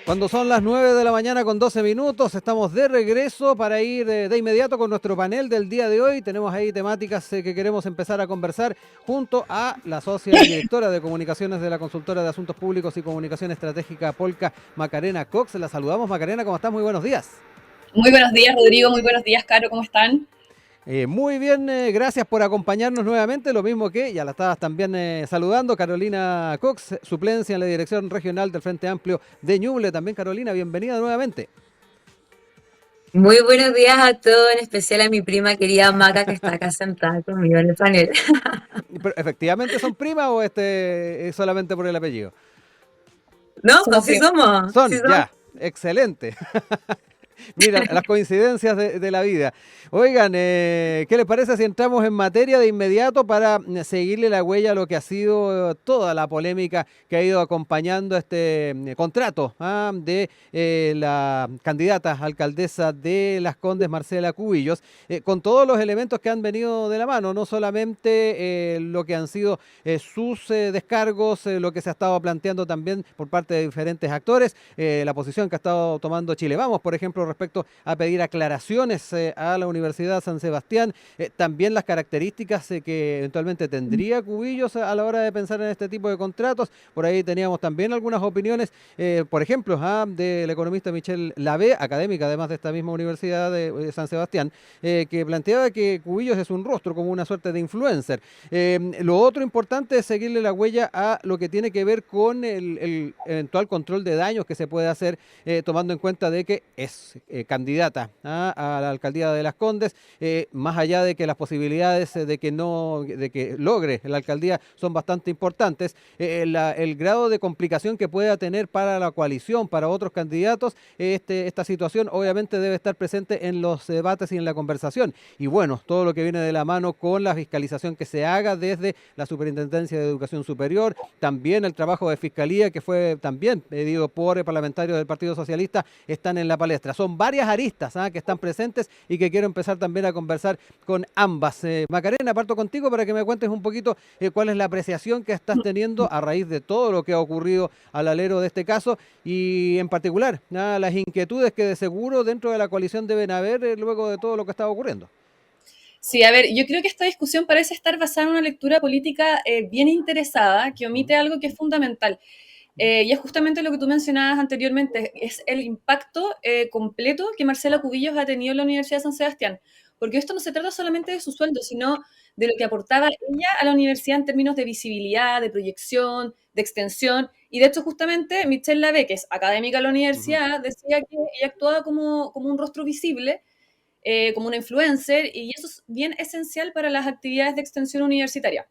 Cuando son las 9 de la mañana con 12 minutos, estamos de regreso para ir de inmediato con nuestro panel del día de hoy. Tenemos ahí temáticas que queremos empezar a conversar junto a la socia y directora de comunicaciones de la consultora de asuntos públicos y comunicación estratégica Polka, Macarena Cox. La saludamos, Macarena, ¿cómo estás? Muy buenos días. Muy buenos días, Rodrigo. Muy buenos días, Caro. ¿Cómo están? Muy bien, gracias por acompañarnos nuevamente. Lo mismo que ya la estabas también saludando, Carolina Cox, suplencia en la dirección regional del Frente Amplio de Ñuble. También, Carolina, bienvenida nuevamente. Muy buenos días a todos, en especial a mi prima querida Maca que está acá sentada conmigo en el panel. Pero, ¿efectivamente son primas o es solamente por el apellido? No, Somos sí primos. somos, sí Son, somos. ya, excelente. Mira, las coincidencias de la vida. Oigan, ¿qué les parece si entramos en materia de inmediato para seguirle la huella a lo que ha sido toda la polémica que ha ido acompañando este contrato de la candidata alcaldesa de Las Condes, Marcela Cubillos, con todos los elementos que han venido de la mano, no solamente lo que han sido sus descargos, lo que se ha estado planteando también por parte de diferentes actores, la posición que ha estado tomando Chile Vamos, por ejemplo, respecto a pedir aclaraciones a la Universidad San Sebastián, también las características que eventualmente tendría Cubillos a la hora de pensar en este tipo de contratos. Por ahí teníamos también algunas opiniones, por ejemplo, del economista Michel Lavé, académica además de esta misma Universidad de San Sebastián, que planteaba que Cubillos es un rostro, como una suerte de influencer. Lo otro importante es seguirle la huella a lo que tiene que ver con el eventual control de daños que se puede hacer, tomando en cuenta de que es candidata a la alcaldía de Las Condes, más allá de que las posibilidades de que logre la alcaldía son bastante importantes, el grado de complicación que pueda tener para la coalición, para otros candidatos, esta situación obviamente debe estar presente en los debates y en la conversación. Y bueno, todo lo que viene de la mano con la fiscalización que se haga desde la Superintendencia de Educación Superior, también el trabajo de fiscalía que fue también pedido por parlamentarios del Partido Socialista, están en la palestra. Son varias aristas que están presentes y que quiero empezar también a conversar con ambas. Macarena, parto contigo para que me cuentes un poquito cuál es la apreciación que estás teniendo a raíz de todo lo que ha ocurrido al alero de este caso y en particular las inquietudes que de seguro dentro de la coalición deben haber luego de todo lo que está ocurriendo. Sí, a ver, yo creo que esta discusión parece estar basada en una lectura política bien interesada, que omite algo que es fundamental. Y es justamente lo que tú mencionabas anteriormente, es el impacto completo que Marcela Cubillos ha tenido en la Universidad de San Sebastián. Porque esto no se trata solamente de su sueldo, sino de lo que aportaba ella a la universidad en términos de visibilidad, de proyección, de extensión. Y de hecho, justamente, Michelle Lavé, que es académica de la Uh -huh. universidad, decía que ella actuaba como un rostro visible, como una influencer, y eso es bien esencial para las actividades de extensión universitaria.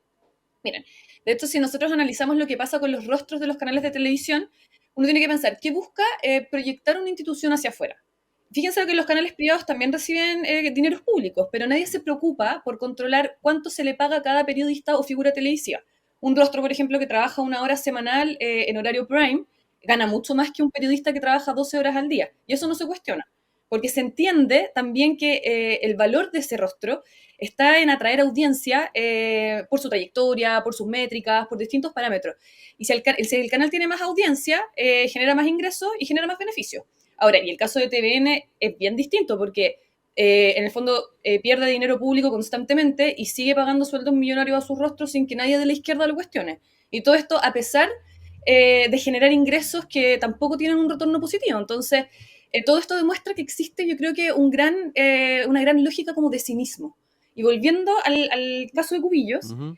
Miren, de hecho, si nosotros analizamos lo que pasa con los rostros de los canales de televisión, uno tiene que pensar, ¿qué busca proyectar una institución hacia afuera? Fíjense que los canales privados también reciben dineros públicos, pero nadie se preocupa por controlar cuánto se le paga a cada periodista o figura televisiva. Un rostro, por ejemplo, que trabaja 1 hora semanal en horario prime, gana mucho más que un periodista que trabaja 12 horas al día. Y eso no se cuestiona, porque se entiende también que el valor de ese rostro está en atraer audiencia por su trayectoria, por sus métricas, por distintos parámetros. Y si el canal tiene más audiencia, genera más ingresos y genera más beneficios. Ahora, y el caso de TVN es bien distinto porque en el fondo pierde dinero público constantemente y sigue pagando sueldos millonarios a sus rostros sin que nadie de la izquierda lo cuestione. Y todo esto a pesar de generar ingresos que tampoco tienen un retorno positivo. Entonces, todo esto demuestra que existe, yo creo que una gran lógica como de cinismo. Y volviendo al caso de Uh Cubillos, -huh.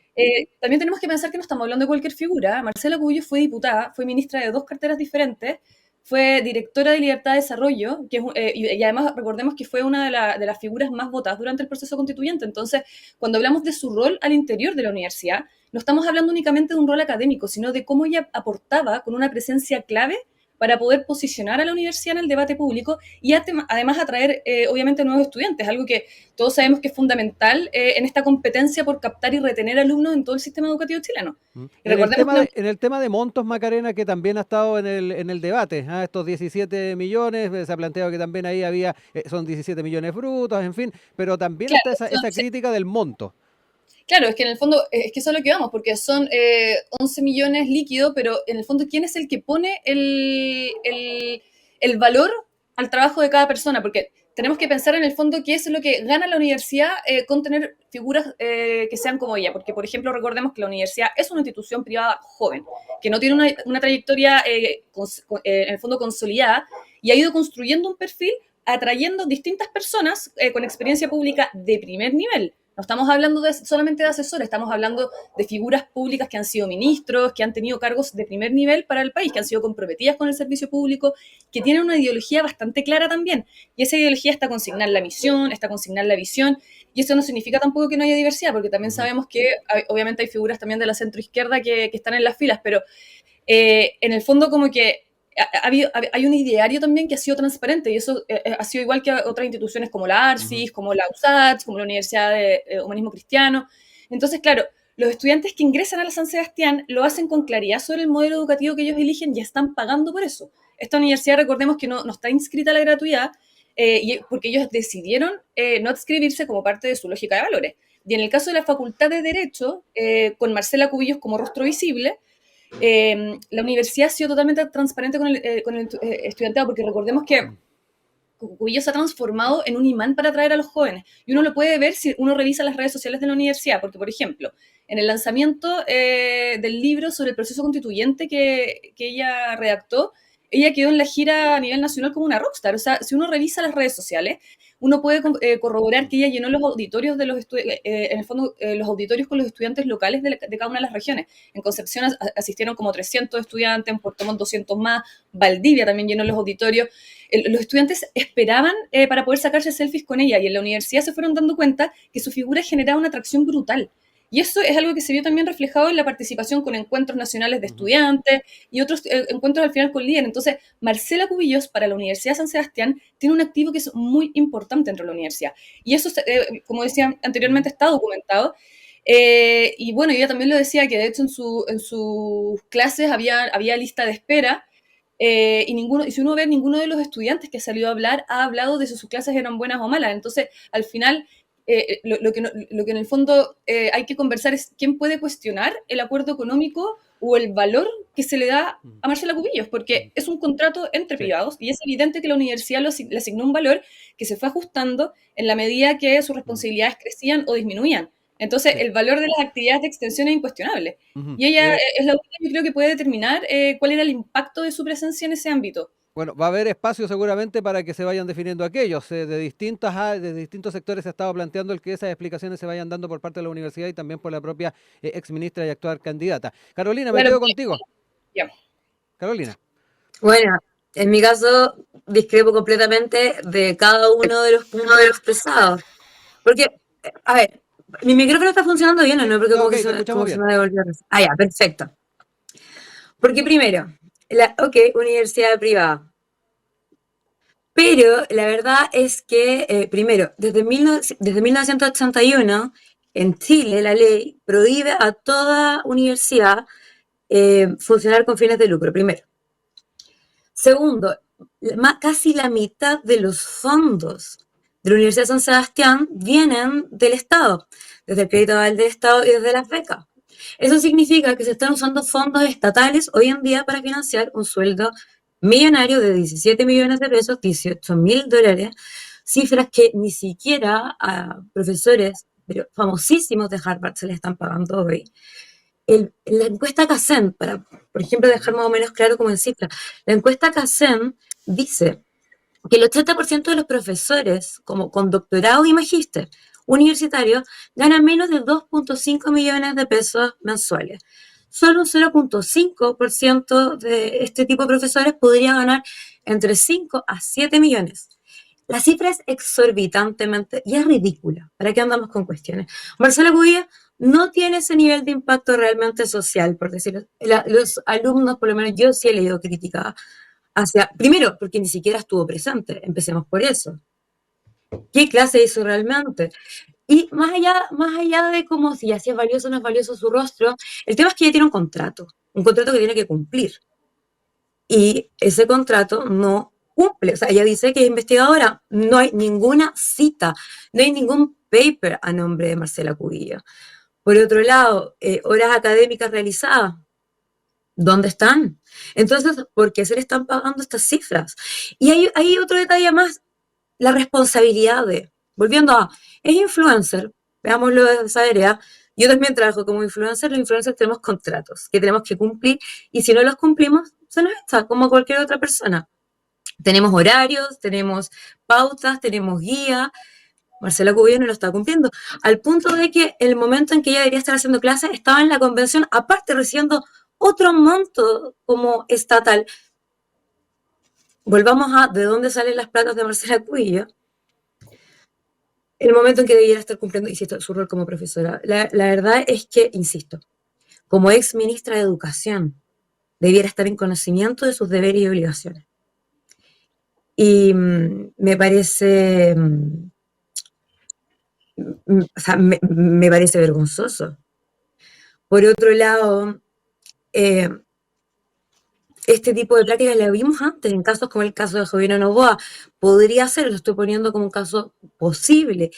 también tenemos que pensar que no estamos hablando de cualquier figura. Marcela Cubillos fue diputada, fue ministra de 2 carteras diferentes, fue directora de Libertad de Desarrollo, y además recordemos que fue una de las figuras más votadas durante el proceso constituyente. Entonces, cuando hablamos de su rol al interior de la universidad, no estamos hablando únicamente de un rol académico, sino de cómo ella aportaba con una presencia clave para poder posicionar a la universidad en el debate público y además atraer, obviamente, nuevos estudiantes, algo que todos sabemos que es fundamental en esta competencia por captar y retener alumnos en todo el sistema educativo chileno. Y recordemos que En el tema de montos, Macarena, que también ha estado en el debate, estos 17 millones, se ha planteado que también ahí son 17 millones brutos, en fin, pero también está claro, esa crítica del monto. Claro, es que en el fondo, es que eso es lo que vamos, porque son 11 millones líquidos, pero en el fondo, ¿quién es el que pone el valor al trabajo de cada persona? Porque tenemos que pensar en el fondo qué es lo que gana la universidad con tener figuras que sean como ella. Porque, por ejemplo, recordemos que la universidad es una institución privada joven, que no tiene una trayectoria en el fondo consolidada y ha ido construyendo un perfil atrayendo distintas personas con experiencia pública de primer nivel. No estamos hablando solamente de asesores, estamos hablando de figuras públicas que han sido ministros, que han tenido cargos de primer nivel para el país, que han sido comprometidas con el servicio público, que tienen una ideología bastante clara también. Y esa ideología está consignar la misión, está consignar la visión, y eso no significa tampoco que no haya diversidad, porque también sabemos que obviamente hay figuras también de la centroizquierda que están en las filas, pero en el fondo como que hay un ideario también que ha sido transparente y eso ha sido igual que otras instituciones como la ARCIS, como la USACH, como la Universidad de Humanismo Cristiano. Entonces, claro, los estudiantes que ingresan a la San Sebastián lo hacen con claridad sobre el modelo educativo que ellos eligen y están pagando por eso. Esta universidad, recordemos que no está inscrita a la gratuidad porque ellos decidieron no adscribirse como parte de su lógica de valores. Y en el caso de la Facultad de Derecho, con Marcela Cubillos como rostro visible, la universidad ha sido totalmente transparente con el estudiantado, porque recordemos que Cubillos se ha transformado en un imán para atraer a los jóvenes. Y uno lo puede ver si uno revisa las redes sociales de la universidad, porque, por ejemplo, en el lanzamiento del libro sobre el proceso constituyente que ella redactó, ella quedó en la gira a nivel nacional como una rockstar. O sea, si uno revisa las redes sociales, uno puede corroborar que ella llenó los auditorios de los en el fondo, los auditorios con los estudiantes locales de cada una de las regiones. En Concepción asistieron como 300 estudiantes, en Puerto Montt 200 más, Valdivia también llenó los auditorios. Los estudiantes esperaban para poder sacarse selfies con ella y en la universidad se fueron dando cuenta que su figura generaba una atracción brutal. Y eso es algo que se vio también reflejado en la participación con encuentros nacionales de estudiantes y otros encuentros al final con líderes. Entonces, Marcela Cubillos para la Universidad de San Sebastián tiene un activo que es muy importante dentro de la universidad. Y eso, como decía anteriormente, está documentado. Y bueno, ella también lo decía que de hecho en sus clases había lista de espera. Y si uno ve, ninguno de los estudiantes que ha salido a hablar ha hablado de si sus clases eran buenas o malas. Entonces, al final, lo que en el fondo hay que conversar es quién puede cuestionar el acuerdo económico o el valor que se le da a Marcela Cubillos, porque es un contrato entre privados y es evidente que la universidad le asignó un valor que se fue ajustando en la medida que sus responsabilidades crecían o disminuían. Entonces, el valor de las actividades de extensión es incuestionable. Y ella es la única que creo que puede determinar cuál era el impacto de su presencia en ese ámbito. Bueno, va a haber espacio seguramente para que se vayan definiendo aquellos. De distintos sectores se ha estado planteando el que esas explicaciones se vayan dando por parte de la universidad y también por la propia exministra y actual candidata. Carolina, me quedo contigo. Ya. Carolina. Bueno, en mi caso discrepo completamente de cada uno de los puntos expresados. Porque, a ver, mi micrófono está funcionando bien o no, porque como que se me devolvió. Ah, ya, perfecto. Porque primero, universidad privada. Pero la verdad es que, primero, desde 1981, en Chile, la ley prohíbe a toda universidad funcionar con fines de lucro, primero. Segundo, casi la mitad de los fondos de la Universidad de San Sebastián vienen del Estado, desde el crédito del Estado y desde las becas. Eso significa que se están usando fondos estatales hoy en día para financiar un sueldo millonario de 17 millones de pesos, $18.000, cifras que ni siquiera a profesores pero famosísimos de Harvard se les están pagando hoy. La encuesta CACEN, para, por ejemplo, dejar más o menos claro como en cifra, la encuesta CACEN dice que el 80% de los profesores, como con doctorado y magíster universitario, ganan menos de 2.5 millones de pesos mensuales. Solo un 0.5% de este tipo de profesores podría ganar entre 5 a 7 millones. La cifra es exorbitantemente y es ridícula. ¿Para qué andamos con cuestiones? Marcela Cubillos no tiene ese nivel de impacto realmente social, por decirlo. Los alumnos, por lo menos yo sí he leído crítica primero, porque ni siquiera estuvo presente, empecemos por eso. ¿Qué clase hizo realmente? Y más allá de cómo si es valioso o no es valioso su rostro, el tema es que ella tiene un contrato que tiene que cumplir. Y ese contrato no cumple. O sea, ella dice que es investigadora, no hay ninguna cita, no hay ningún paper a nombre de Marcela Cubillos. Por otro lado, horas académicas realizadas, ¿dónde están? Entonces, ¿por qué se le están pagando estas cifras? Y hay otro detalle más, la responsabilidad de, volviendo a, es influencer, veámoslo de esa área, yo también trabajo como influencer, los influencers tenemos contratos que tenemos que cumplir y si no los cumplimos, se nos echa como cualquier otra persona. Tenemos horarios, tenemos pautas, tenemos guía. Marcela Cubillo no lo está cumpliendo, al punto de que el momento en que ella debería estar haciendo clases estaba en la convención, aparte recibiendo otro monto como estatal. Volvamos a de dónde salen las platas de Marcela Cubillo. El momento en que debiera estar cumpliendo, insisto, su rol como profesora. La verdad es que, insisto, como ex ministra de Educación, debiera estar en conocimiento de sus deberes y obligaciones. Y me parece, o sea, me parece vergonzoso. Por otro lado, eh, este tipo de prácticas la vimos antes, en casos como el caso de Joviano Novoa. Podría ser, lo estoy poniendo como un caso posible.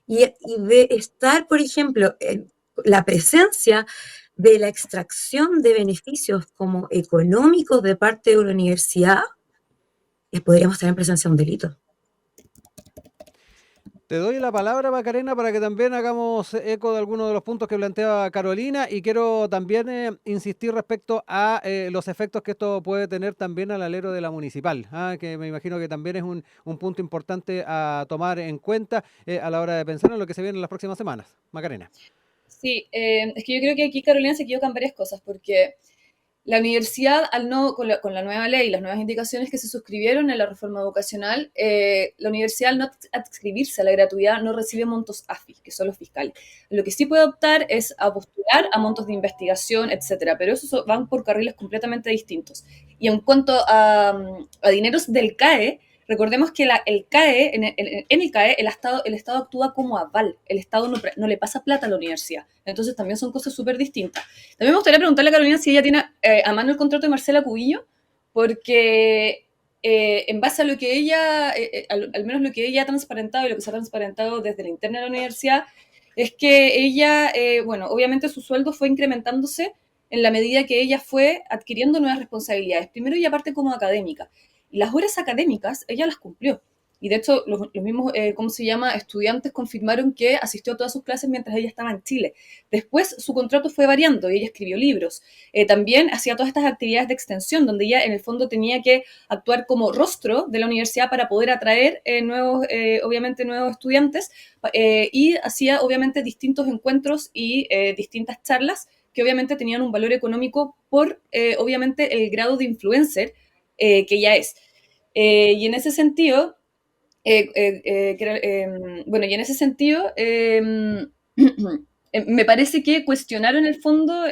Y de estar, por ejemplo, en la presencia de la extracción de beneficios como económicos de parte de una universidad, podríamos estar en presencia de un delito. Te doy la palabra, Macarena, para que también hagamos eco de algunos de los puntos que planteaba Carolina y quiero también insistir respecto a los efectos que esto puede tener también al alero de la municipal, que me imagino que también es un punto importante a tomar en cuenta a la hora de pensar en lo que se viene en las próximas semanas. Macarena. Sí, es que yo creo que aquí Carolina se equivoca en varias cosas, porque la universidad, con la nueva ley y las nuevas indicaciones que se suscribieron en la reforma educacional, la universidad al no adscribirse a la gratuidad no recibe montos AFI, que son los fiscales. Lo que sí puede optar es a postular a montos de investigación, etcétera, pero esos van por carriles completamente distintos. Y en cuanto a dineros del CAE, recordemos que el CAE, en el CAE, el Estado actúa como aval, el Estado no le pasa plata a la universidad. Entonces también son cosas súper distintas. También me gustaría preguntarle a Carolina si ella tiene a mano el contrato de Marcela Cubillo, porque en base a lo que ella, al menos lo que ella ha transparentado y lo que se ha transparentado desde la interna de la universidad, es que ella, bueno, obviamente su sueldo fue incrementándose en la medida que ella fue adquiriendo nuevas responsabilidades, primero y aparte como académica. Y las horas académicas ella las cumplió. Y de hecho, los mismos, ¿cómo se llama?, estudiantes confirmaron que asistió a todas sus clases mientras ella estaba en Chile. Después su contrato fue variando y ella escribió libros. También hacía todas estas actividades de extensión, donde ella en el fondo tenía que actuar como rostro de la universidad para poder atraer obviamente nuevos estudiantes, y hacía obviamente distintos encuentros y distintas charlas que obviamente tenían un valor económico por obviamente el grado de influencer que ella es. Y en ese sentido, bueno, y en ese sentido, me parece que cuestionar en el fondo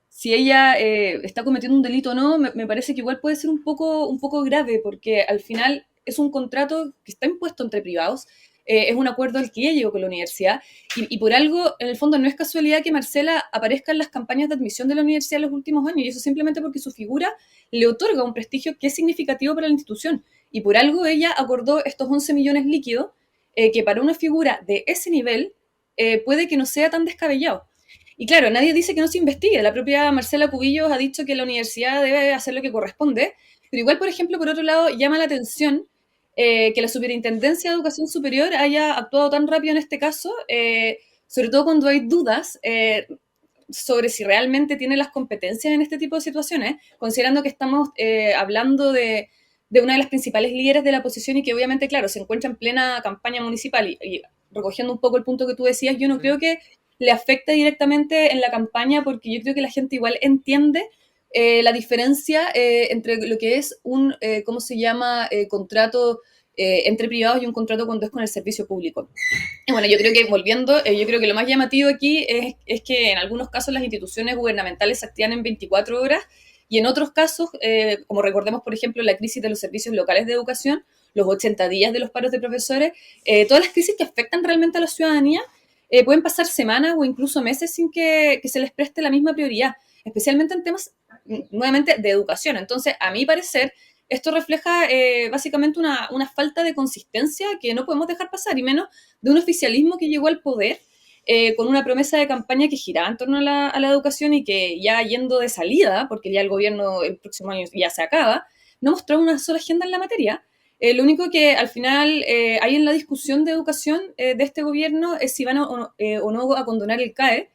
si ella está cometiendo un delito o no, me parece que igual puede ser un poco grave, porque al final es un contrato que está impuesto entre privados, es un acuerdo al que ella llegó con la universidad, y por algo, en el fondo, no es casualidad que Marcela aparezca en las campañas de admisión de la universidad en los últimos años, y eso simplemente porque su figura le otorga un prestigio que es significativo para la institución. Y por algo ella acordó estos 11 millones líquidos, que para una figura de ese nivel puede que no sea tan descabellado. Y claro, nadie dice que no se investigue. La propia Marcela Cubillos ha dicho que la universidad debe hacer lo que corresponde. Pero igual, por ejemplo, por otro lado, llama la atención que la Superintendencia de Educación Superior haya actuado tan rápido en este caso, sobre todo cuando hay dudas sobre si realmente tiene las competencias en este tipo de situaciones, considerando que estamos hablando de una de las principales líderes de la oposición y que obviamente, claro, se encuentra en plena campaña municipal y recogiendo un poco el punto que tú decías, yo no creo que le afecte directamente en la campaña porque yo creo que la gente igual entiende la diferencia entre lo que es un, ¿cómo se llama?, contrato entre privados y un contrato cuando es con el servicio público. Y bueno, yo creo que volviendo, yo creo que lo más llamativo aquí es que en algunos casos las instituciones gubernamentales se activan en 24 horas y en otros casos, como recordemos por ejemplo la crisis de los servicios locales de educación, los 80 días de los paros de profesores, todas las crisis que afectan realmente a la ciudadanía pueden pasar semanas o incluso meses sin que se les preste la misma prioridad, especialmente en temas, nuevamente, de educación. Entonces, a mi parecer, esto refleja básicamente una falta de consistencia que no podemos dejar pasar, y menos de un oficialismo que llegó al poder con una promesa de campaña que giraba en torno a la educación y que ya yendo de salida, porque ya el gobierno el próximo año ya se acaba, no mostró una sola agenda en la materia. Lo único que al final hay en la discusión de educación de este gobierno es si van o no a condonar el CAE,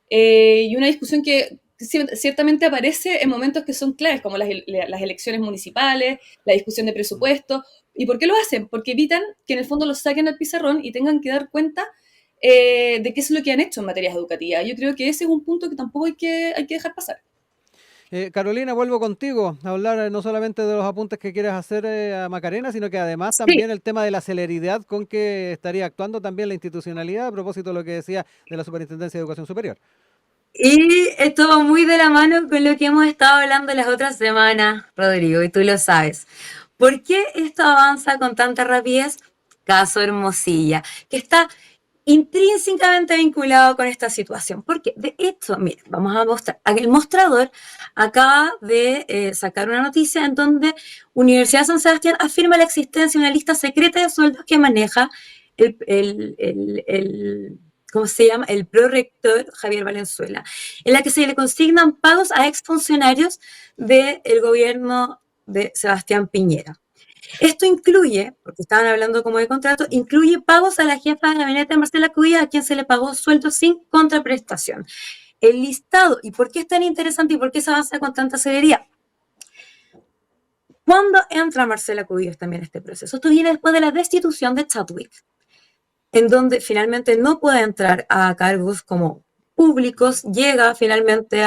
y una discusión que ciertamente aparece en momentos que son claves, como las elecciones municipales, la discusión de presupuessto. ¿Y por qué lo hacen? Porque evitan que en el fondo los saquen al pizarrón y tengan que dar cuenta de qué es lo que han hecho en materias educativas. Yo creo que ese es un punto que tampoco hay que dejar pasar. Carolina, vuelvo contigo a hablar no solamente de los apuntes que quieres hacer a Macarena, sino que además Sí, también el tema de la celeridad con que estaría actuando también la institucionalidad a propósito de lo que decía de la Superintendencia de Educación Superior. y esto va muy de la mano con lo que hemos estado hablando las otras semanas, Rodrigo, y tú lo sabes. ¿Por qué esto avanza con tanta rapidez? Caso Hermosilla, que está intrínsecamente vinculado con esta situación. Porque de hecho, mira, vamos a mostrar, el mostrador acaba de sacar una noticia en donde Universidad de San Sebastián afirma la existencia de una lista secreta de sueldos que maneja el ¿cómo se llama? El prorector Javier Valenzuela, en la que se le consignan pagos a exfuncionarios del gobierno de Sebastián Piñera. Esto incluye, porque estaban hablando como de contrato, incluye pagos a la jefa de gabinete Marcela Cubillas, a quien se le pagó sueldo sin contraprestación. El listado, ¿y por qué es tan interesante y por qué se avanza con tanta celeridad? ¿Cuándo entra Marcela Cubillas también en este proceso? Esto viene después de la destitución de Chadwick, en donde finalmente no puede entrar a cargos como públicos, llega finalmente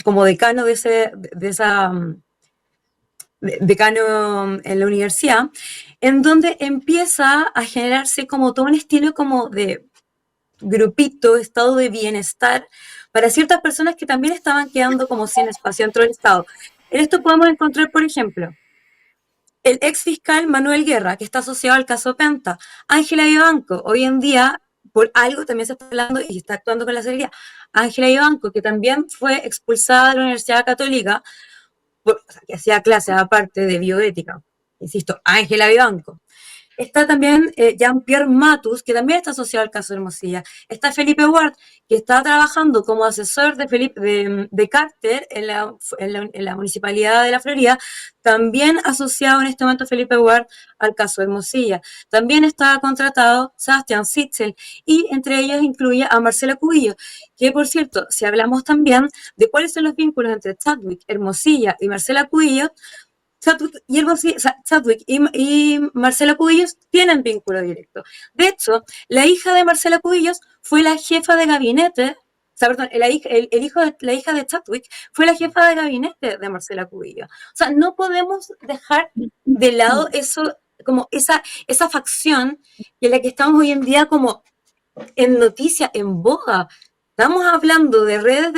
como decano de esa decano en la universidad, en donde empieza a generarse como todo un estilo como de grupito, estado de bienestar para ciertas personas que también estaban quedando como sin espacio dentro del Estado. En esto podemos encontrar, por ejemplo, el ex fiscal Manuel Guerra, que está asociado al caso Penta, Ángela Vivanco, hoy en día, por algo también se está hablando y está actuando con la seriedad, Ángela Vivanco, que también fue expulsada de la Universidad Católica, o sea, que hacía clases aparte de bioética, insisto, Ángela Vivanco. Está también Jean-Pierre Matus, que también está asociado al caso de Hermosilla. Está Felipe Ward, que está trabajando como asesor de Carter en la Municipalidad de la Florida, también asociado en este momento Felipe Ward al caso de Hermosilla. También está contratado Sebastián Sichel, y entre ellos incluye a Marcela Cubillo, que por cierto, si hablamos también de cuáles son los vínculos entre Chadwick, Hermosilla y Marcela Cubillo, Chadwick y Marcela Cubillos tienen vínculo directo. De hecho, la hija de Marcela Cubillos fue la jefa de gabinete, o sea, perdón, la hija de Chadwick fue la jefa de gabinete de Marcela Cubillos. O sea, no podemos dejar de lado eso, como esa facción en la que estamos hoy en día como en noticia, en boga. Estamos hablando de redes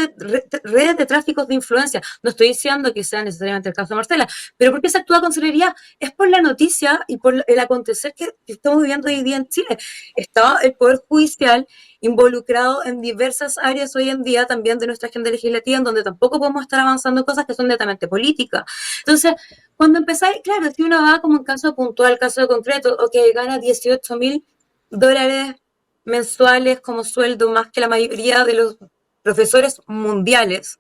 de tráficos de influencia. No estoy diciendo que sea necesariamente el caso de Marcela, pero ¿por qué se actúa con celeridad? Es por la noticia y por el acontecer que estamos viviendo hoy día en Chile. Está el Poder Judicial involucrado en diversas áreas hoy en día también de nuestra agenda legislativa, en donde tampoco podemos estar avanzando cosas que son netamente políticas. Entonces, cuando empezáis, claro, si uno va como en caso puntual, caso concreto, ok, gana $18,000 mensuales como sueldo más que la mayoría de los profesores mundiales.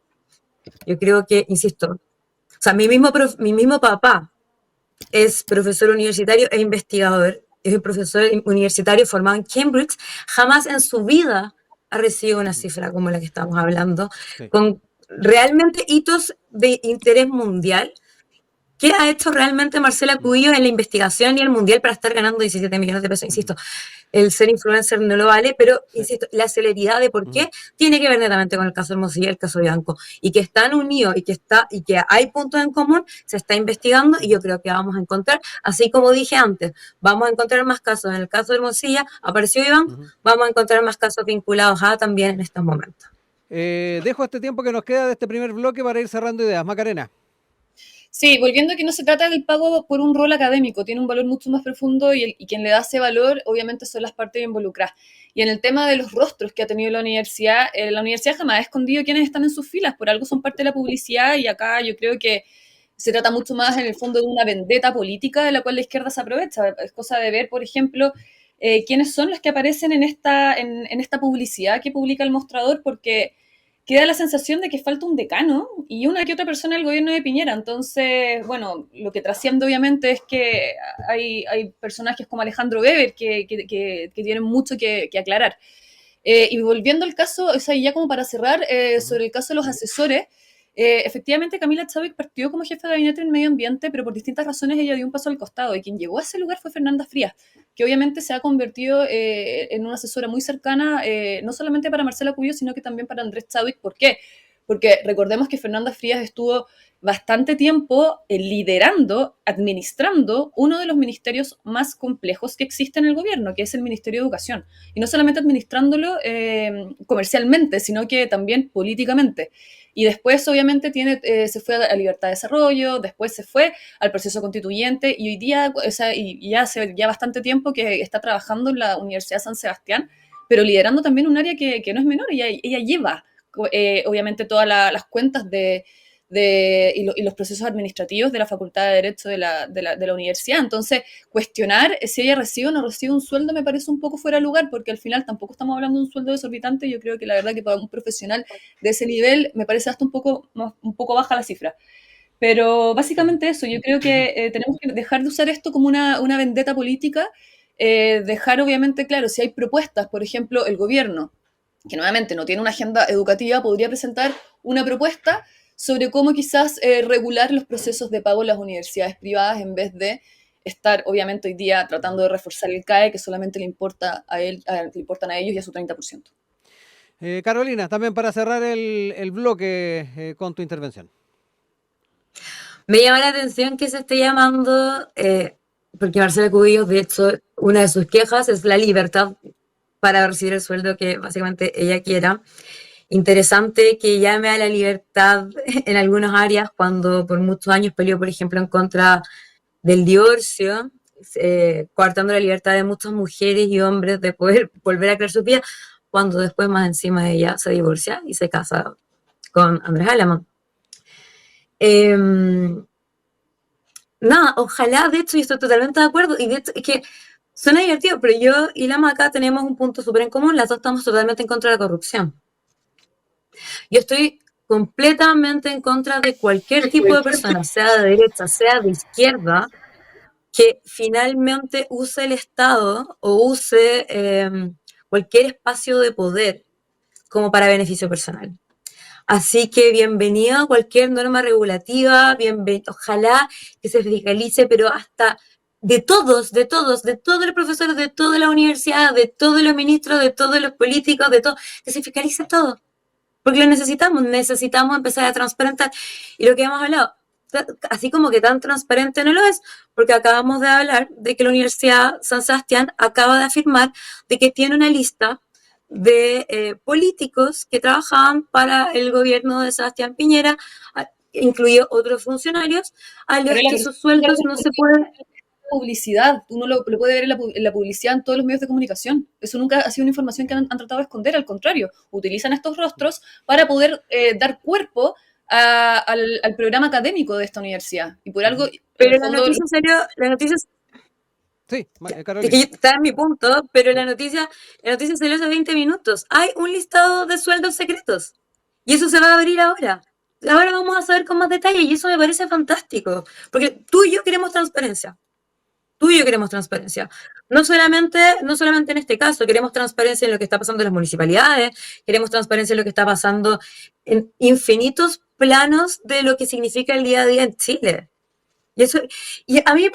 Yo creo que, insisto, o sea, mi mismo papá es profesor universitario e investigador, es un profesor universitario formado en Cambridge, jamás en su vida ha recibido una cifra como la que estamos hablando, Sí. con realmente hitos de interés mundial. ¿Qué ha hecho realmente Marcela Cubillos en la investigación y el mundial para estar ganando 17 millones de pesos? Insisto, el ser influencer no lo vale, pero Sí. insisto, la celeridad de por qué tiene que ver netamente con el caso Hermosilla y el caso Bianco, y que están unidos y que hay puntos en común, se está investigando, y yo creo que vamos a encontrar, así como dije antes, vamos a encontrar más casos. En el caso de Hermosilla apareció Bianco, vamos a encontrar más casos vinculados a también en estos momentos. Dejo este tiempo que nos queda de este primer bloque para ir cerrando ideas. Macarena. Sí, volviendo a que no se trata del pago por un rol académico, tiene un valor mucho más profundo y quien le da ese valor obviamente son las partes involucradas. Y en el tema de los rostros que ha tenido la universidad jamás ha escondido quiénes están en sus filas, por algo son parte de la publicidad, y acá yo creo que se trata mucho más en el fondo de una vendetta política de la cual la izquierda se aprovecha. Es cosa de ver, por ejemplo, quiénes son los que aparecen en esta publicidad que publica el Mostrador, porque queda la sensación de que falta un decano y una que otra persona del gobierno de Piñera. Entonces, bueno, lo que trasciende obviamente es que hay personajes como Alejandro Weber que tienen mucho que aclarar. Y volviendo al caso, o sea, ya como para cerrar, sobre el caso de los asesores, efectivamente Camila Chadwick partió como jefa de gabinete en medio ambiente, pero por distintas razones ella dio un paso al costado, y quien llegó a ese lugar fue Fernanda Frías, que obviamente se ha convertido en una asesora muy cercana, no solamente para Marcela Cubillos, sino que también para Andrés Chadwick. ¿Por qué? Porque recordemos que Fernanda Frías estuvo bastante tiempo liderando, administrando uno de los ministerios más complejos que existe en el gobierno, que es el Ministerio de Educación. Y no solamente administrándolo comercialmente, sino que también políticamente. Y después, obviamente, se fue a Libertad de Desarrollo, después se fue al proceso constituyente, y hoy día, o sea, y ya hace ya bastante tiempo que está trabajando en la Universidad de San Sebastián, pero liderando también un área que no es menor. Ella lleva, obviamente, todas las cuentas y los procesos administrativos de la Facultad de Derecho de la universidad. Entonces, cuestionar si ella recibe o no recibe un sueldo me parece un poco fuera de lugar, porque al final tampoco estamos hablando de un sueldo desorbitante. Yo creo que la verdad que para un profesional de ese nivel me parece hasta un poco baja la cifra. Pero básicamente eso, yo creo que tenemos que dejar de usar esto como una vendetta política, dejar obviamente claro, si hay propuestas, por ejemplo, el gobierno, que nuevamente no tiene una agenda educativa, podría presentar una propuesta sobre cómo quizás regular los procesos de pago en las universidades privadas, en vez de estar, obviamente, hoy día tratando de reforzar el CAE, que solamente le importan a ellos y a su 30%. Carolina, también para cerrar el bloque con tu intervención. Me llama la atención que se esté llamando, porque Marcela Cubillos, de hecho, una de sus quejas es la libertad para recibir el sueldo que básicamente ella quiera. Interesante que llame a la libertad en algunas áreas, cuando por muchos años peleó, por ejemplo, en contra del divorcio, coartando la libertad de muchas mujeres y hombres de poder volver a crear su vida, cuando después más encima de ella se divorcia y se casa con Andrés Alamán. Nada, ojalá, de hecho, y estoy totalmente de acuerdo, y de hecho, es que suena divertido, pero yo y la Maca tenemos un punto súper en común: las dos estamos totalmente en contra de la corrupción. Yo estoy completamente en contra de cualquier tipo de persona, sea de derecha, sea de izquierda, que finalmente use el Estado o use cualquier espacio de poder como para beneficio personal. Así que bienvenido a cualquier norma regulativa, ojalá que se fiscalice, pero hasta de todos los profesores, de toda la universidad, de todos los ministros, de todos los políticos, que se fiscalice todo. Porque lo necesitamos empezar a transparentar. Y lo que hemos hablado, así como que tan transparente no lo es, porque acabamos de hablar de que la Universidad San Sebastián acaba de afirmar de que tiene una lista de políticos que trabajaban para el gobierno de Sebastián Piñera, incluido otros funcionarios, a los que sus sueldos no se pueden... Publicidad, uno lo puede ver en la publicidad en todos los medios de comunicación. Eso nunca ha sido una información que han tratado de esconder, al contrario, utilizan estos rostros para poder dar cuerpo al programa académico de esta universidad. Y por algo... Pero la noticia salió, Sí, Carolina. Es que está en mi punto, pero la noticia salió hace 20 minutos. Hay un listado de sueldos secretos. Y eso se va a abrir ahora. Ahora vamos a saber con más detalle, y eso me parece fantástico. Porque tú y yo queremos transparencia. No solamente en este caso, queremos transparencia en lo que está pasando en las municipalidades, queremos transparencia en lo que está pasando en infinitos planos de lo que significa el día a día en Chile. Y a mí,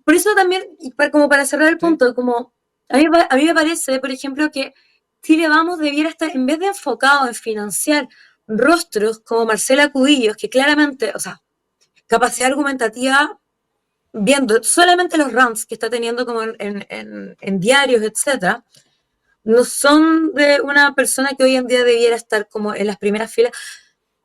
por eso también, como para cerrar el punto, como a mí me parece, por ejemplo, que Chile Vamos debiera estar, en vez de enfocado en financiar rostros como Marcela Cubillos, que claramente, o sea, capacidad argumentativa, viendo solamente los rants que está teniendo como en diarios, etcétera, no son de una persona que hoy en día debiera estar como en las primeras filas.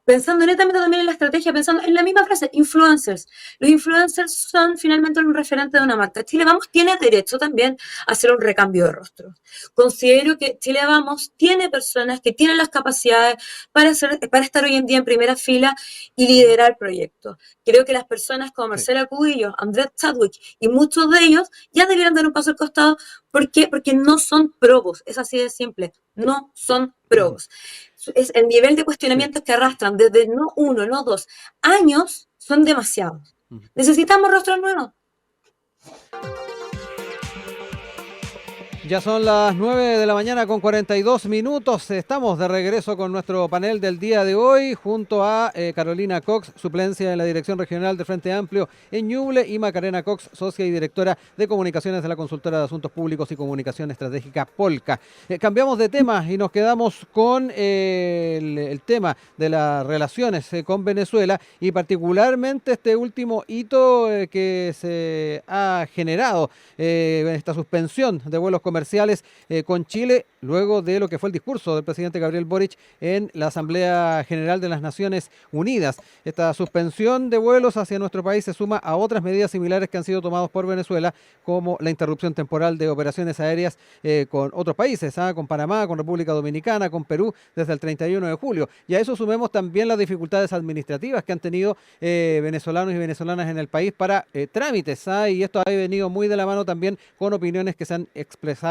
pensando netamente también en la estrategia, pensando en la misma frase, influencers. Los influencers son finalmente un referente de una marca. Chile Vamos tiene derecho también a hacer un recambio de rostros. Considero que Chile Vamos tiene personas que tienen las capacidades para estar hoy en día en primera fila y liderar proyectos. Creo que las personas como Sí. Marcela Cubillos, Andrés Chadwick y muchos de ellos ya deberían dar un paso al costado. ¿Por qué? Porque no son probos, es así de simple, no son probos. Es el nivel de Sí. cuestionamientos que arrastran desde no uno, no dos años, son demasiados. Necesitamos rostros nuevos. Ya son las 9 de la mañana con 42 minutos. Estamos de regreso con nuestro panel del día de hoy junto a Carolina Cox, suplencia en la Dirección Regional de Frente Amplio en Ñuble, y Macarena Cox, socia y directora de comunicaciones de la consultora de asuntos públicos y comunicación estratégica Polka. Cambiamos de tema y nos quedamos con el tema de las relaciones con Venezuela y particularmente este último hito que se ha generado, esta suspensión de vuelos comerciales con Chile, luego de lo que fue el discurso del presidente Gabriel Boric en la Asamblea General de las Naciones Unidas. Esta suspensión de vuelos hacia nuestro país se suma a otras medidas similares que han sido tomadas por Venezuela, como la interrupción temporal de operaciones aéreas con otros países, con Panamá, con República Dominicana, con Perú, desde el 31 de julio. Y a eso sumemos también las dificultades administrativas que han tenido venezolanos y venezolanas en el país para trámites, y esto ha venido muy de la mano también con opiniones que se han expresado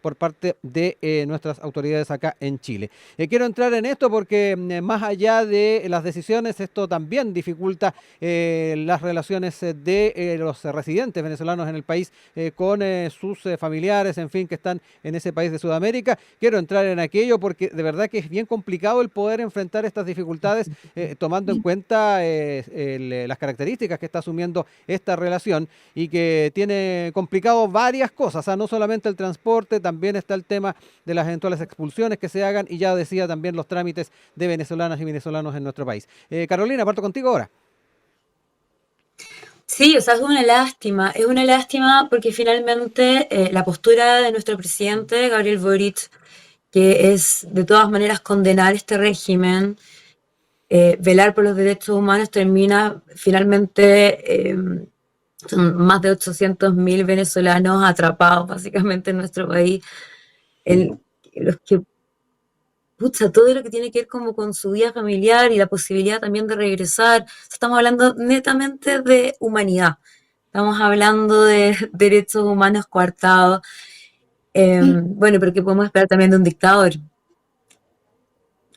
por parte de nuestras autoridades acá en Chile. Quiero entrar en esto porque más allá de las decisiones, esto también dificulta las relaciones de los residentes venezolanos en el país con sus familiares, en fin, que están en ese país de Sudamérica. Quiero entrar en aquello porque de verdad que es bien complicado el poder enfrentar estas dificultades tomando en cuenta las características que está asumiendo esta relación y que tiene complicado varias cosas, no solamente el transporte, también está el tema de las eventuales expulsiones que se hagan y ya decía también los trámites de venezolanas y venezolanos en nuestro país. Carolina, parto contigo ahora. Sí, o sea, es una lástima porque finalmente la postura de nuestro presidente, Gabriel Boric, que es de todas maneras condenar este régimen, velar por los derechos humanos, termina finalmente, son más de 800.000 venezolanos atrapados básicamente en nuestro país, los que, pucha, todo lo que tiene que ver como con su vida familiar y la posibilidad también de regresar. Estamos hablando netamente de humanidad, estamos hablando de derechos humanos coartados, bueno, pero ¿qué podemos esperar también de un dictador?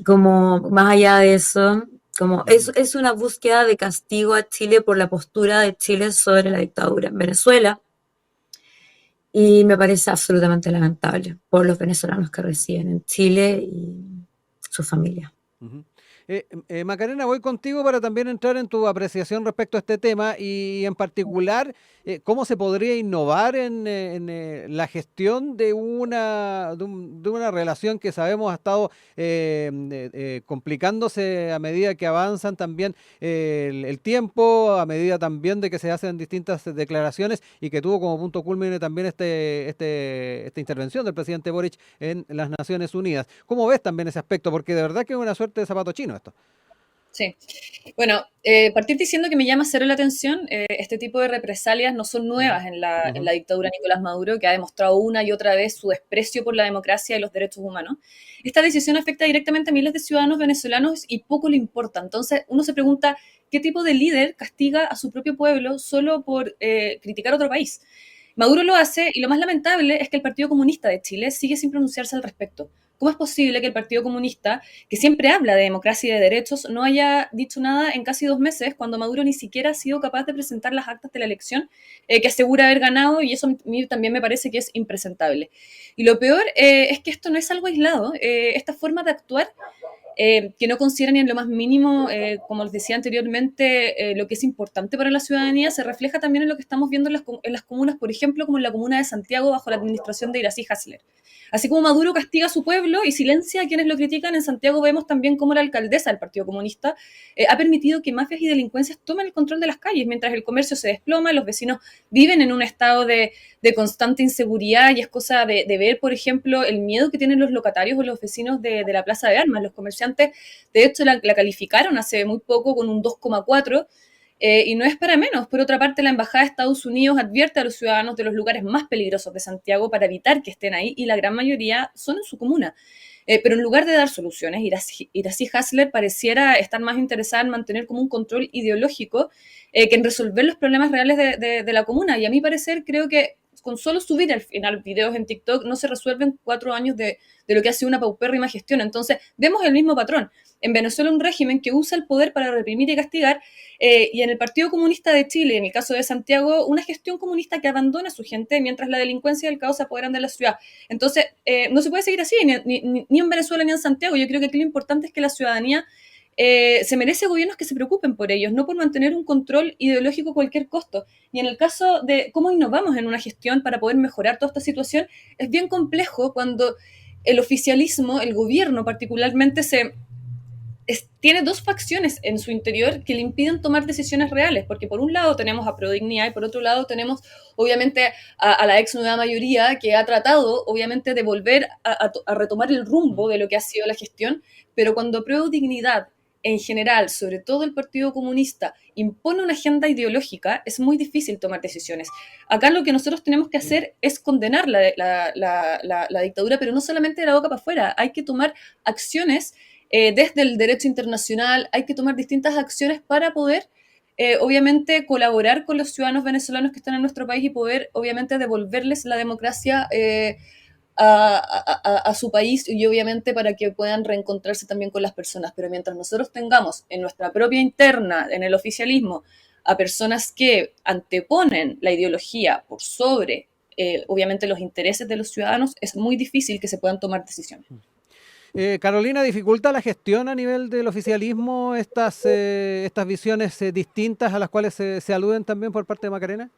Como más allá de eso, como es una búsqueda de castigo a Chile por la postura de Chile sobre la dictadura en Venezuela, y me parece absolutamente lamentable por los venezolanos que residen en Chile y su familia. Uh-huh. Macarena, voy contigo para también entrar en tu apreciación respecto a este tema y en particular cómo se podría innovar en la gestión de una relación que sabemos ha estado complicándose a medida que avanzan también el tiempo, a medida también de que se hacen distintas declaraciones y que tuvo como punto culmine también esta intervención del presidente Boric en las Naciones Unidas. ¿Cómo ves también ese aspecto? Porque de verdad que es una suerte de zapato chino esto. Sí. Bueno, partir diciendo que me llama cero la atención, este tipo de represalias no son nuevas en la dictadura de Nicolás Maduro, que ha demostrado una y otra vez su desprecio por la democracia y los derechos humanos. Esta decisión afecta directamente a miles de ciudadanos venezolanos y poco le importa. Entonces, uno se pregunta, ¿qué tipo de líder castiga a su propio pueblo solo por criticar a otro país? Maduro lo hace y lo más lamentable es que el Partido Comunista de Chile sigue sin pronunciarse al respecto. ¿Cómo es posible que el Partido Comunista, que siempre habla de democracia y de derechos, no haya dicho nada en casi 2 meses cuando Maduro ni siquiera ha sido capaz de presentar las actas de la elección que asegura haber ganado? Y eso a mí también me parece que es impresentable. Y lo peor es que esto no es algo aislado. Esta forma de actuar que no consideran ni en lo más mínimo, como les decía anteriormente, lo que es importante para la ciudadanía, se refleja también en lo que estamos viendo en las comunas, por ejemplo, como en la comuna de Santiago bajo la administración de Iracy Hasler. Así como Maduro castiga a su pueblo y silencia a quienes lo critican, en Santiago vemos también cómo la alcaldesa del Partido Comunista ha permitido que mafias y delincuencias tomen el control de las calles, mientras el comercio se desploma, los vecinos viven en un estado de constante inseguridad, y es cosa de ver, por ejemplo, el miedo que tienen los locatarios o los vecinos de la Plaza de Armas. Los comerciantes estudiantes, de hecho la calificaron hace muy poco con un 2,4, y no es para menos. Por otra parte, la Embajada de Estados Unidos advierte a los ciudadanos de los lugares más peligrosos de Santiago para evitar que estén ahí, y la gran mayoría son en su comuna. Pero en lugar de dar soluciones, Iracy Hasler pareciera estar más interesada en mantener como un control ideológico que en resolver los problemas reales de la comuna. Y a mi parecer, creo que con solo subir al final videos en TikTok no se resuelven 4 años de lo que ha sido una paupérrima gestión. Entonces, vemos el mismo patrón. En Venezuela, un régimen que usa el poder para reprimir y castigar, y en el Partido Comunista de Chile, en el caso de Santiago, una gestión comunista que abandona a su gente mientras la delincuencia y el caos se apoderan de la ciudad. Entonces, no se puede seguir así, ni en Venezuela ni en Santiago. Yo creo que aquí lo importante es que la ciudadanía se merece gobiernos que se preocupen por ellos, no por mantener un control ideológico a cualquier costo. Y en el caso de cómo innovamos en una gestión para poder mejorar toda esta situación, es bien complejo cuando el oficialismo, el gobierno particularmente, tiene dos facciones en su interior que le impiden tomar decisiones reales, porque por un lado tenemos a Prodignidad y por otro lado tenemos obviamente a la ex nueva mayoría que ha tratado obviamente de volver a retomar el rumbo de lo que ha sido la gestión, pero cuando Prodignidad en general, sobre todo el Partido Comunista, impone una agenda ideológica, es muy difícil tomar decisiones. Acá lo que nosotros tenemos que hacer es condenar la dictadura, pero no solamente de la boca para afuera, hay que tomar acciones desde el derecho internacional, hay que tomar distintas acciones para poder, obviamente, colaborar con los ciudadanos venezolanos que están en nuestro país y poder, obviamente, devolverles la democracia a su país y, obviamente, para que puedan reencontrarse también con las personas. Pero mientras nosotros tengamos en nuestra propia interna, en el oficialismo, a personas que anteponen la ideología por sobre, obviamente, los intereses de los ciudadanos, es muy difícil que se puedan tomar decisiones. Carolina, ¿dificulta la gestión a nivel del oficialismo estas visiones distintas a las cuales se aluden también por parte de Macarena?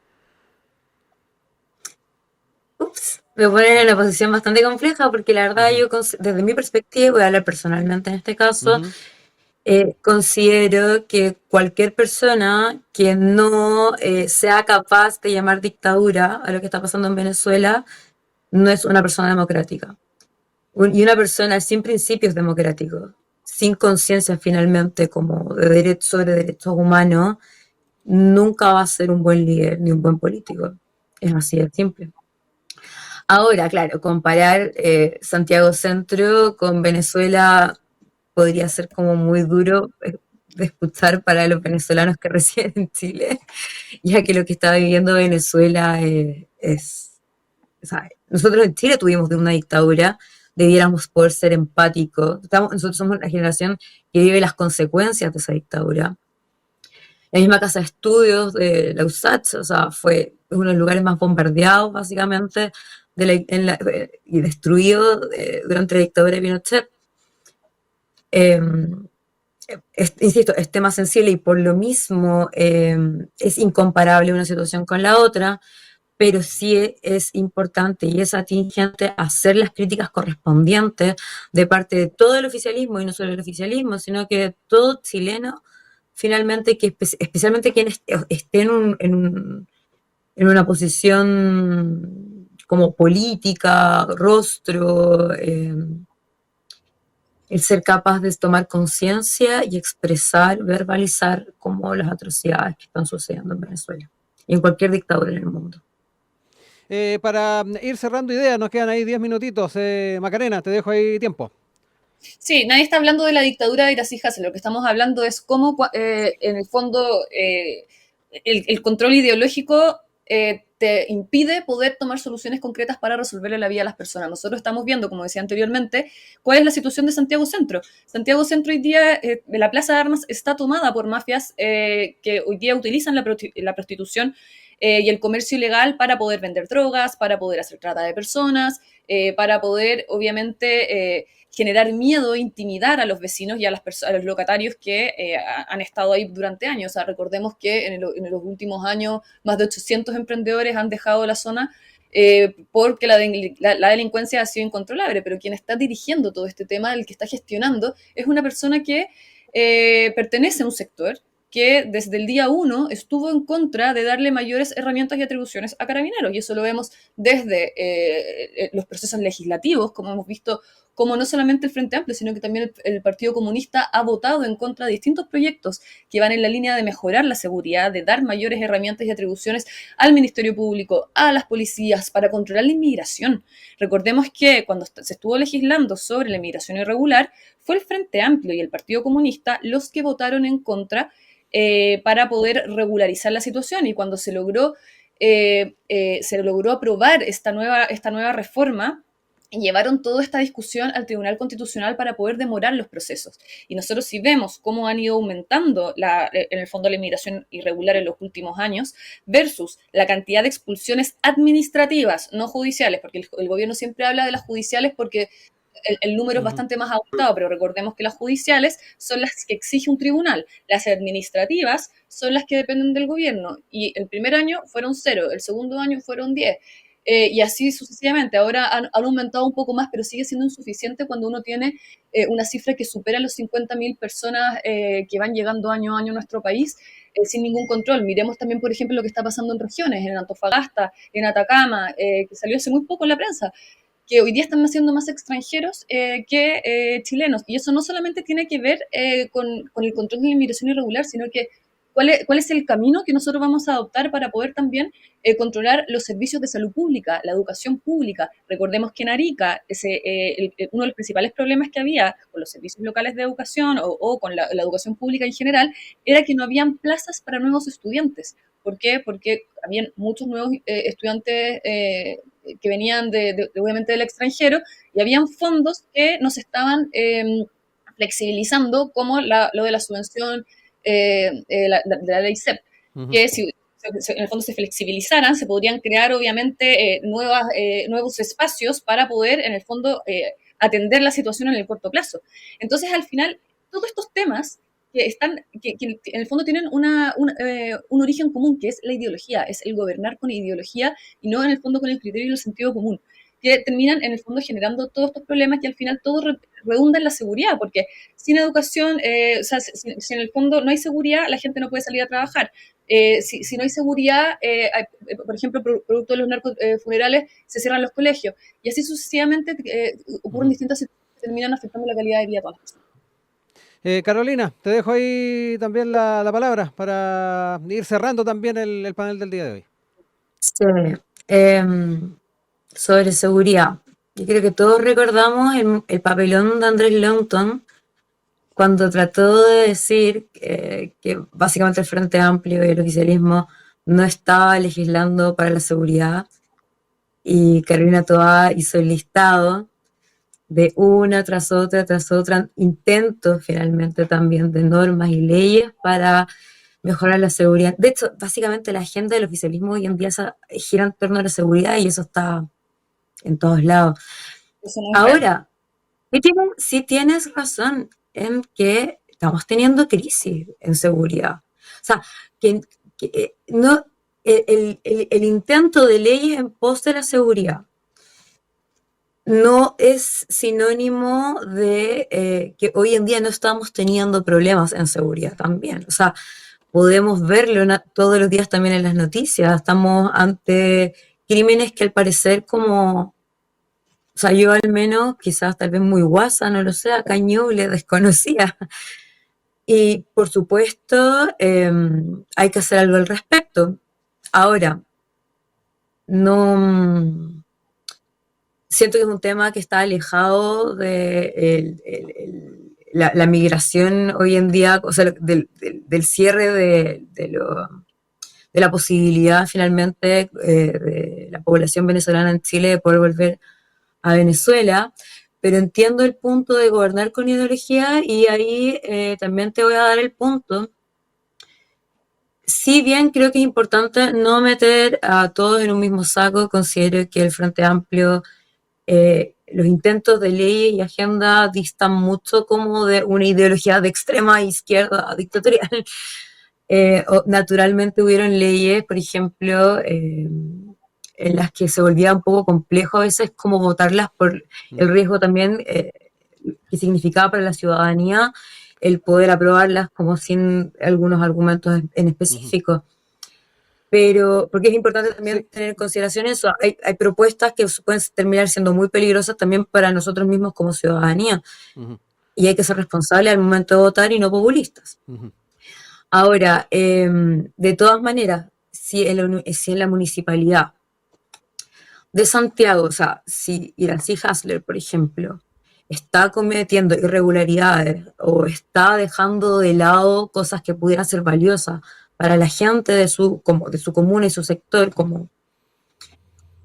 Me ponen en una posición bastante compleja porque la verdad yo, desde mi perspectiva, voy a hablar personalmente en este caso, considero que cualquier persona que no sea capaz de llamar dictadura a lo que está pasando en Venezuela no es una persona democrática. Y una persona sin principios democráticos, sin conciencia finalmente como sobre derechos humanos, nunca va a ser un buen líder ni un buen político. Es así de simple. Ahora, claro, comparar Santiago Centro con Venezuela podría ser como muy duro de escuchar para los venezolanos que residen en Chile, ya que lo que está viviendo Venezuela ¿sabes? Nosotros en Chile tuvimos de una dictadura, debiéramos poder ser empáticos. Nosotros somos la generación que vive las consecuencias de esa dictadura. La misma casa de estudios de la USACH, o sea, fue uno de los lugares más bombardeados, básicamente, y destruidos durante la dictadura de Pinochet. Insisto, es tema sensible y por lo mismo es incomparable una situación con la otra, pero sí es importante y es atingente hacer las críticas correspondientes de parte de todo el oficialismo, y no solo el oficialismo, sino que de todo chileno, finalmente, que especialmente quienes estén en una posición como política, rostro, el ser capaz de tomar conciencia y expresar, verbalizar como las atrocidades que están sucediendo en Venezuela y en cualquier dictadura en el mundo. Para ir cerrando ideas, nos quedan ahí 10 minutitos. Macarena, te dejo ahí tiempo. Sí, nadie está hablando de la dictadura de Iracy Hasler, lo que estamos hablando es cómo, en el fondo, el control ideológico te impide poder tomar soluciones concretas para resolverle la vida a las personas. Nosotros estamos viendo, como decía anteriormente, cuál es la situación de Santiago Centro. Santiago Centro hoy día, la Plaza de Armas está tomada por mafias que hoy día utilizan la prostitución y el comercio ilegal para poder vender drogas, para poder hacer trata de personas, para poder, obviamente, generar miedo, intimidar a los vecinos y a los locatarios que han estado ahí durante años. O sea, recordemos que en los últimos años más de 800 emprendedores han dejado la zona porque la delincuencia ha sido incontrolable, pero quien está dirigiendo todo este tema, el que está gestionando, es una persona que pertenece a un sector que desde el día 1 estuvo en contra de darle mayores herramientas y atribuciones a Carabineros, y eso lo vemos desde los procesos legislativos, como hemos visto como no solamente el Frente Amplio, sino que también el Partido Comunista ha votado en contra de distintos proyectos que van en la línea de mejorar la seguridad, de dar mayores herramientas y atribuciones al Ministerio Público, a las policías, para controlar la inmigración. Recordemos que cuando se estuvo legislando sobre la inmigración irregular, fue el Frente Amplio y el Partido Comunista los que votaron en contra para poder regularizar la situación, y cuando se logró aprobar esta nueva reforma, llevaron toda esta discusión al Tribunal Constitucional para poder demorar los procesos. Y nosotros si vemos cómo han ido aumentando en el fondo la inmigración irregular en los últimos años versus la cantidad de expulsiones administrativas, no judiciales, porque el gobierno siempre habla de las judiciales porque el número es bastante más abultado, pero recordemos que las judiciales son las que exige un tribunal, las administrativas son las que dependen del gobierno, y el primer año fueron 0, el segundo año fueron 10, y así sucesivamente. Ahora han aumentado un poco más, pero sigue siendo insuficiente cuando uno tiene una cifra que supera los 50.000 personas que van llegando año a año a nuestro país sin ningún control. Miremos también, por ejemplo, lo que está pasando en regiones, en Antofagasta, en Atacama, que salió hace muy poco en la prensa, que hoy día están naciendo más extranjeros que chilenos. Y eso no solamente tiene que ver con el control de la inmigración irregular, sino que cuál es el camino que nosotros vamos a adoptar para poder también controlar los servicios de salud pública, la educación pública. Recordemos que en Arica uno de los principales problemas que había con los servicios locales de educación o con la educación pública en general era que no habían plazas para nuevos estudiantes. ¿Por qué? Porque habían muchos nuevos estudiantes que venían obviamente del extranjero, y habían fondos que nos estaban flexibilizando, como lo de la subvención de la ley CEP, que si en el fondo se flexibilizaran, se podrían crear obviamente nuevos espacios para poder en el fondo atender la situación en el corto plazo. Entonces al final todos estos temas que en el fondo tienen un origen común, que es la ideología, es el gobernar con ideología y no en el fondo con el criterio y el sentido común, que terminan en el fondo generando todos estos problemas, que al final todo redunda en la seguridad, porque sin educación, o sea, si en el fondo no hay seguridad, la gente no puede salir a trabajar. Si no hay seguridad, por ejemplo, producto de los narcofunerales, se cierran los colegios, y así sucesivamente ocurren distintas situaciones que terminan afectando la calidad de vida de todas las personas. Carolina, te dejo ahí también la palabra para ir cerrando también el panel del día de hoy. Sí. Sobre seguridad. Yo creo que todos recordamos el papelón de Andrés Longton cuando trató de decir que básicamente el Frente Amplio y el oficialismo no estaba legislando para la seguridad, y Carolina Toá hizo el listado de una tras otra, intentos finalmente también de normas y leyes para mejorar la seguridad. De hecho, básicamente la agenda del oficialismo hoy en día gira en torno a la seguridad, y eso está en todos lados. Ahora, sí tienes razón en que estamos teniendo crisis en seguridad. O sea, no, el intento de leyes en pos de la seguridad no es sinónimo de que hoy en día no estamos teniendo problemas en seguridad también. O sea, podemos verlo todos los días también en las noticias. Estamos ante crímenes que al parecer o sea, yo al menos, quizás tal vez muy guasa, no lo sé, acá en Ñuble desconocía. Y por supuesto, hay que hacer algo al respecto. Ahora, no... Siento que es un tema que está alejado de la migración hoy en día, o sea, del cierre de la posibilidad finalmente de la población venezolana en Chile de poder volver a Venezuela, pero entiendo el punto de gobernar con ideología, y ahí también te voy a dar el punto. Si bien creo que es importante no meter a todos en un mismo saco, considero que el Frente Amplio, los intentos de ley y agenda distan mucho como de una ideología de extrema izquierda dictatorial. Naturalmente hubieron leyes, por ejemplo, en las que se volvía un poco complejo a veces como votarlas por el riesgo también que significaba para la ciudadanía el poder aprobarlas como sin algunos argumentos en específico. pero porque es importante también Sí. tener en consideración eso. Hay propuestas que pueden terminar siendo muy peligrosas también para nosotros mismos como ciudadanía, Ujú, y hay que ser responsables al momento de votar y no populistas. ujú. Ahora, de todas maneras, si en la municipalidad de Santiago, o sea, si Iracy Hasler, por ejemplo, está cometiendo irregularidades o está dejando de lado cosas que pudieran ser valiosas para la gente de su comuna y su sector, como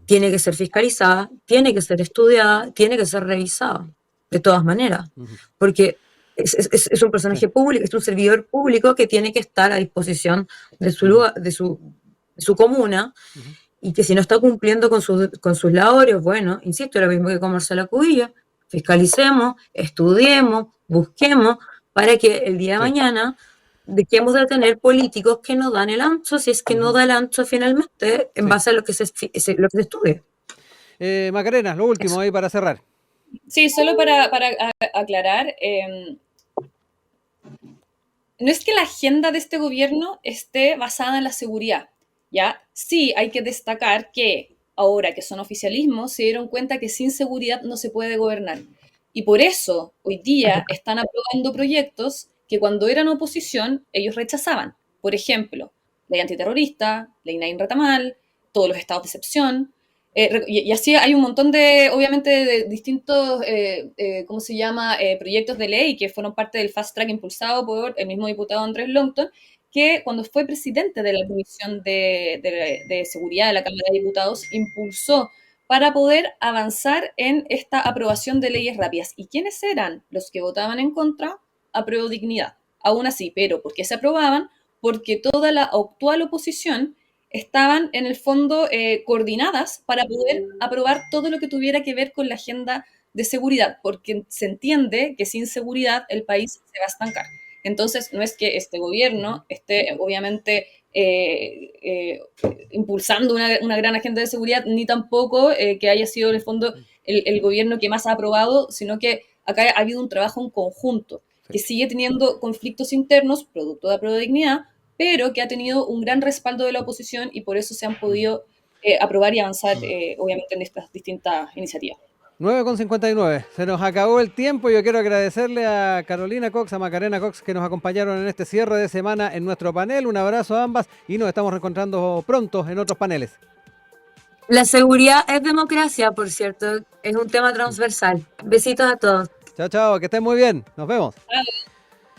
tiene que ser fiscalizada, tiene que ser estudiada, tiene que ser revisada, de todas maneras, Ujú. porque es un Sí. personaje público, es un servidor público que tiene que estar a disposición de su Ujú, lugar, de su comuna, ujú. y que si no está cumpliendo con sus labores, bueno, insisto, lo mismo que con Marcela Cubillo, fiscalicemos, estudiemos, busquemos, para que el día de Sí. mañana dejemos de tener políticos que no dan el ancho, si es que no Ujú. da el ancho finalmente, en Sí. base a lo que lo que se estudie. Macarena, lo último Eso. ahí para cerrar. Sí, solo para aclarar, no es que la agenda de este gobierno esté basada en la seguridad, ¿ya? Sí, hay que destacar que ahora que son oficialismos, se dieron cuenta que sin seguridad no se puede gobernar. Y por eso hoy día están aprobando proyectos que cuando eran oposición ellos rechazaban. Por ejemplo, ley antiterrorista, ley Nain Ratamal, todos los estados de excepción, y así hay un montón de, obviamente, de distintos, ¿cómo se llama?, proyectos de ley que fueron parte del fast track impulsado por el mismo diputado Andrés Longton, que cuando fue presidente de la Comisión de Seguridad de la Cámara de Diputados, impulsó para poder avanzar en esta aprobación de leyes rápidas. ¿Y quiénes eran los que votaban en contra? Apruebo dignidad. Aún así, pero ¿por qué se aprobaban? Porque toda la actual oposición estaban en el fondo coordinadas para poder aprobar todo lo que tuviera que ver con la agenda de seguridad, porque se entiende que sin seguridad el país se va a estancar. Entonces, no es que este gobierno esté, obviamente, impulsando una gran agenda de seguridad, ni tampoco que haya sido, en el fondo, el gobierno que más ha aprobado, sino que acá ha habido un trabajo en conjunto, Sí. que sigue teniendo conflictos internos, producto de la prueba de dignidad, pero que ha tenido un gran respaldo de la oposición y por eso se han podido aprobar y avanzar, obviamente, en estas distintas iniciativas. 9:59. Se nos acabó el tiempo. Yo quiero agradecerle a Carolina Cox, a Macarena Cox, que nos acompañaron en este cierre de semana en nuestro panel. Un abrazo a ambas y nos estamos reencontrando pronto en otros paneles. La seguridad es democracia, por cierto, es un tema transversal. Besitos a todos. Chao, chao, que estén muy bien. Nos vemos.